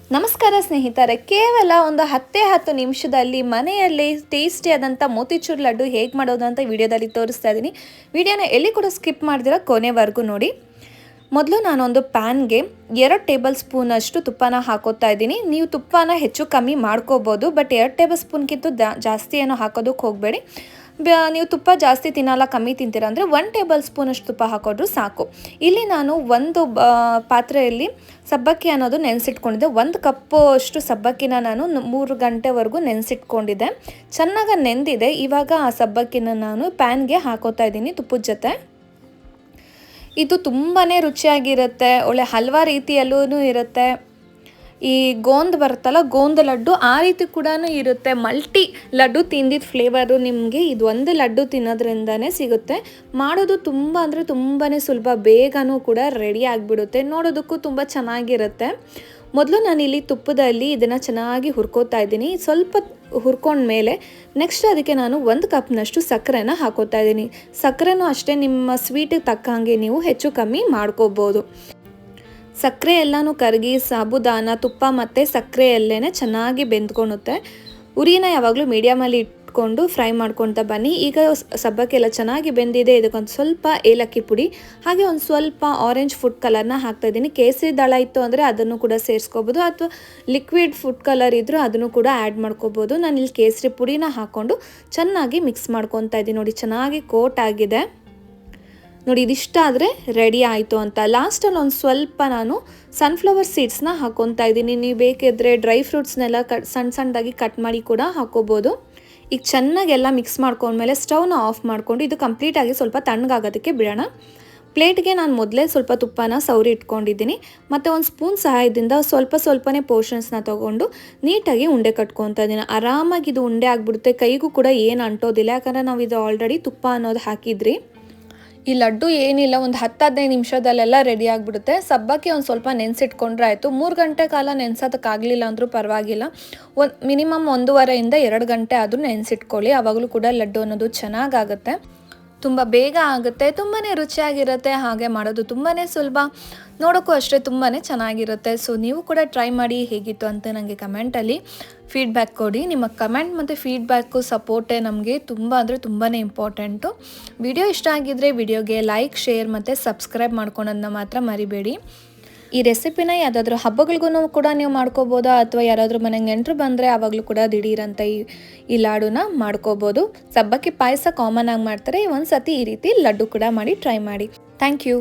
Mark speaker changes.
Speaker 1: ನಮಸ್ಕಾರ ಸ್ನೇಹಿತರೆ, ಕೇವಲ ಒಂದು 10 ನಿಮಿಷದಲ್ಲಿ ಮನೆಯಲ್ಲಿ ಟೇಸ್ಟಿಯಾದಂಥ ಮೋತಿಚೂರ್ ಲಡ್ಡು ಹೇಗೆ ಮಾಡೋದು ಅಂತ ವಿಡಿಯೋದಲ್ಲಿ ತೋರಿಸ್ತಾ ಇದ್ದೀನಿ. ವಿಡಿಯೋನ ಎಲ್ಲಿ ಕೂಡ ಸ್ಕಿಪ್ ಮಾಡ್ದಿರ ಕೊನೆವರೆಗೂ ನೋಡಿ. ಮೊದಲು ನಾನೊಂದು ಪ್ಯಾನ್ಗೆ 2 ಟೇಬಲ್ ಸ್ಪೂನ್ ಅಷ್ಟು ತುಪ್ಪನ ಹಾಕೋತಾ ಇದ್ದೀನಿ. ನೀವು ತುಪ್ಪನ ಹೆಚ್ಚು ಕಮ್ಮಿ ಮಾಡ್ಕೋಬೋದು, ಬಟ್ 2 ಟೇಬಲ್ ಸ್ಪೂನ್ಗಿಂತ ಜಾಸ್ತಿ ಏನೋ ಹಾಕೋದಕ್ಕೆ ಹೋಗಬೇಡಿ. ನೀವು ತುಪ್ಪ ಜಾಸ್ತಿ ತಿನ್ನಲ್ಲ, ಕಮ್ಮಿ ತಿಂತೀರ ಅಂದರೆ 1 ಟೇಬಲ್ ಸ್ಪೂನ್ ಅಷ್ಟು ತುಪ್ಪ ಹಾಕೊಂಡ್ರು ಸಾಕು. ಇಲ್ಲಿ ನಾನು ಒಂದು ಪಾತ್ರೆಯಲ್ಲಿ ಸಬ್ಬಕ್ಕಿ ಅನ್ನೋದು ನೆನೆಸಿಟ್ಕೊಂಡಿದ್ದೆ. 1 ಕಪ್ಪು ಅಷ್ಟು ಸಬ್ಬಕ್ಕಿನ ನಾನು 3 ಗಂಟೆವರೆಗೂ ನೆನೆಸಿಟ್ಕೊಂಡಿದ್ದೆ. ಚೆನ್ನಾಗಿ ನೆಂದಿದೆ. ಇವಾಗ ಆ ಸಬ್ಬಕ್ಕಿನ ನಾನು ಪ್ಯಾನ್ಗೆ ಹಾಕೋತಾ ಇದ್ದೀನಿ ತುಪ್ಪದ ಜೊತೆ. ಇದು ತುಂಬಾ ರುಚಿಯಾಗಿರುತ್ತೆ, ಒಳ್ಳೆ ಹಲ್ವಾ ರೀತಿಯಲ್ಲೂ ಇರುತ್ತೆ. ಈ ಗೋಂದ್ ಬರುತ್ತಲ್ಲ, ಗೋಂದ್ ಲಡ್ಡು ಆ ರೀತಿ ಕೂಡ ಇರುತ್ತೆ. ಮಲ್ಟಿ ಲಡ್ಡು ತಿಂದಿದ್ದ ಫ್ಲೇವರು ನಿಮಗೆ ಇದು ಒಂದು ಲಡ್ಡು ತಿನ್ನೋದ್ರಿಂದನೇ ಸಿಗುತ್ತೆ. ಮಾಡೋದು ತುಂಬ ಅಂದರೆ ತುಂಬಾ ಸುಲಭ, ಬೇಗನೂ ಕೂಡ ರೆಡಿ ಆಗಿಬಿಡುತ್ತೆ, ನೋಡೋದಕ್ಕೂ ತುಂಬ ಚೆನ್ನಾಗಿರುತ್ತೆ. ಮೊದಲು ನಾನಿಲ್ಲಿ ತುಪ್ಪದಲ್ಲಿ ಇದನ್ನು ಚೆನ್ನಾಗಿ ಹುರ್ಕೋತಾ ಇದ್ದೀನಿ. ಸ್ವಲ್ಪ ಹುರ್ಕೊಂಡ್ಮೇಲೆ ನೆಕ್ಸ್ಟ್ ಅದಕ್ಕೆ ನಾನು 1 ಕಪ್ನಷ್ಟು ಸಕ್ಕರೆನ ಹಾಕೋತಾ ಇದ್ದೀನಿ. ಸಕ್ಕರೆನೂ ಅಷ್ಟೇ ನಿಮ್ಮ ಸ್ವೀಟಿಗೆ ತಕ್ಕಂಗೆ ನೀವು ಹೆಚ್ಚು ಕಮ್ಮಿ ಮಾಡ್ಕೋಬೋದು. ಸಕ್ಕರೆ ಎಲ್ಲನೂ ಕರಗಿ ಸಾಬುದಾನ, ತುಪ್ಪ ಮತ್ತು ಸಕ್ಕರೆ ಎಲ್ಲೇ ಚೆನ್ನಾಗಿ ಬೆಂದ್ಕೊಳುತ್ತೆ. ಉರಿನ ಯಾವಾಗಲೂ ಮೀಡಿಯಮಲ್ಲಿ ಇಟ್ಕೊಂಡು ಫ್ರೈ ಮಾಡ್ಕೊಳ್ತಾ ಬನ್ನಿ. ಈಗ ಸಬ್ಬಕ್ಕಿ ಎಲ್ಲ ಚೆನ್ನಾಗಿ ಬೆಂದಿದೆ. ಇದಕ್ಕೊಂದು ಸ್ವಲ್ಪ ಏಲಕ್ಕಿ ಪುಡಿ, ಹಾಗೆ ಒಂದು ಸ್ವಲ್ಪ ಆರೆಂಜ್ ಫುಡ್ ಕಲರ್ನ ಹಾಕ್ತಾಯಿದ್ದೀನಿ. ಕೇಸರಿ ದಳ ಇತ್ತು ಅಂದರೆ ಅದನ್ನು ಕೂಡ ಸೇರಿಸ್ಕೋಬೋದು, ಅಥವಾ ಲಿಕ್ವಿಡ್ ಫುಡ್ ಕಲರ್ ಇದ್ದರೂ ಅದನ್ನು ಕೂಡ ಆ್ಯಡ್ ಮಾಡ್ಕೋಬೋದು. ನಾನಿಲ್ಲಿ ಕೇಸರಿ ಪುಡಿನ ಹಾಕ್ಕೊಂಡು ಚೆನ್ನಾಗಿ ಮಿಕ್ಸ್ ಮಾಡ್ಕೊತಾ ಇದ್ದೀನಿ. ನೋಡಿ, ಚೆನ್ನಾಗಿ ಕೋಟ್ ಆಗಿದೆ. ನೋಡಿ, ಇದಿಷ್ಟ ಆದರೆ ರೆಡಿ ಆಯಿತು ಅಂತ. ಲಾಸ್ಟಲ್ಲಿ ಒಂದು ಸ್ವಲ್ಪ ನಾನು ಸನ್ಫ್ಲವರ್ ಸೀಡ್ಸ್ನ ಹಾಕ್ಕೊತಾ ಇದ್ದೀನಿ. ನೀವು ಬೇಕಿದ್ದರೆ ಡ್ರೈ ಫ್ರೂಟ್ಸ್ನೆಲ್ಲ ಸಣ್ಣದಾಗಿ ಕಟ್ ಮಾಡಿ ಕೂಡ ಹಾಕ್ಕೋಬೋದು. ಈಗ ಚೆನ್ನಾಗೆಲ್ಲ ಮಿಕ್ಸ್ ಮಾಡ್ಕೊಂಡ್ಮೇಲೆ ಸ್ಟವ್ನ ಆಫ್ ಮಾಡಿಕೊಂಡು ಇದು ಕಂಪ್ಲೀಟಾಗಿ ಸ್ವಲ್ಪ ತಣ್ಣಗಾಗೋದಕ್ಕೆ ಬಿಡೋಣ. ಪ್ಲೇಟ್ಗೆ ನಾನು ಮೊದಲೇ ಸ್ವಲ್ಪ ತುಪ್ಪನ ಸವರಿ ಇಟ್ಕೊಂಡಿದ್ದೀನಿ, ಮತ್ತು ಒಂದು ಸ್ಪೂನ್ ಸಹಾಯದಿಂದ ಸ್ವಲ್ಪನೇ ಪೋರ್ಷನ್ಸ್ನ ತೊಗೊಂಡು ನೀಟಾಗಿ ಉಂಡೆ ಕಟ್ಕೊತಾ ಇದ್ದೀನಿ. ಆರಾಮಾಗಿ ಇದು ಉಂಡೆ ಆಗಿಬಿಡುತ್ತೆ, ಕೈಗೂ ಕೂಡ ಏನು ಅಂಟೋದಿಲ್ಲ, ಯಾಕಂದರೆ ನಾವು ಇದು ಆಲ್ರೆಡಿ ತುಪ್ಪ ಅನ್ನೋದು ಹಾಕಿದ್ರಿ. ಈ ಲಡ್ಡು ಏನಿಲ್ಲ, ಒಂದು 10-15 ನಿಮಿಷದಲ್ಲೆಲ್ಲ ರೆಡಿ ಆಗಿಬಿಡುತ್ತೆ. ಸಬ್ಬಕ್ಕಿ ಒಂದು ಸ್ವಲ್ಪ ನೆನೆಸಿಟ್ಕೊಂಡ್ರೆ ಆಯಿತು. 3 ಗಂಟೆ ಕಾಲ ನೆನೆಸೋದಕ್ಕಾಗಲಿಲ್ಲ ಅಂದರೂ ಪರವಾಗಿಲ್ಲ, ಮಿನಿಮಮ್ 1.5 to 2 ಗಂಟೆ ಆದರೂ ನೆನೆಸಿಟ್ಕೊಳ್ಳಿ. ಆವಾಗಲೂ ಕೂಡ ಲಡ್ಡು ಅನ್ನೋದು ಚೆನ್ನಾಗಾಗುತ್ತೆ, ತುಂಬ ಬೇಗ ಆಗುತ್ತೆ, ತುಂಬಾ ರುಚಿಯಾಗಿರುತ್ತೆ. ಹಾಗೆ ಮಾಡೋದು ತುಂಬಾ ಸುಲಭ, ನೋಡೋಕ್ಕೂ ಅಷ್ಟೇ ತುಂಬಾ ಚೆನ್ನಾಗಿರುತ್ತೆ. ಸೊ ನೀವು ಕೂಡ ಟ್ರೈ ಮಾಡಿ, ಹೇಗಿತ್ತು ಅಂತ ನನಗೆ ಕಮೆಂಟಲ್ಲಿ ಫೀಡ್ಬ್ಯಾಕ್ ಕೊಡಿ. ನಿಮ್ಮ ಕಮೆಂಟ್ ಮತ್ತು ಫೀಡ್ಬ್ಯಾಕು ಸಪೋರ್ಟೇ ನಮಗೆ ತುಂಬ ಅಂದರೆ ತುಂಬಾ ಇಂಪಾರ್ಟೆಂಟು. ವಿಡಿಯೋ ಇಷ್ಟ ಆಗಿದ್ದರೆ ವಿಡಿಯೋಗೆ ಲೈಕ್, ಶೇರ್ ಮತ್ತು ಸಬ್ಸ್ಕ್ರೈಬ್ ಮಾಡ್ಕೊಳೋದನ್ನ ಮಾತ್ರ ಮರಿಬೇಡಿ. ಈ ರೆಸಿಪಿನ ಯಾವುದಾದ್ರೂ ಹಬ್ಬಗಳಿಗೂ ಕೂಡ ನೀವು ಮಾಡ್ಕೋಬೋದಾ, ಅಥವಾ ಯಾರಾದರೂ ಮನೆಗೆ ನೆಂಟರು ಬಂದರೆ ಆವಾಗಲೂ ಕೂಡ ದಿಢೀರಂತ ಈ ಲಾಡುನ ಮಾಡ್ಕೋಬೋದು. ಸಬ್ಬಕ್ಕಿ ಪಾಯಸ ಕಾಮನ್ ಆಗಿ ಮಾಡ್ತಾರೆ, ಒಂದು ಸತಿ ಈ ರೀತಿ ಲಡ್ಡು ಕೂಡ ಮಾಡಿ ಟ್ರೈ ಮಾಡಿ. Thank you.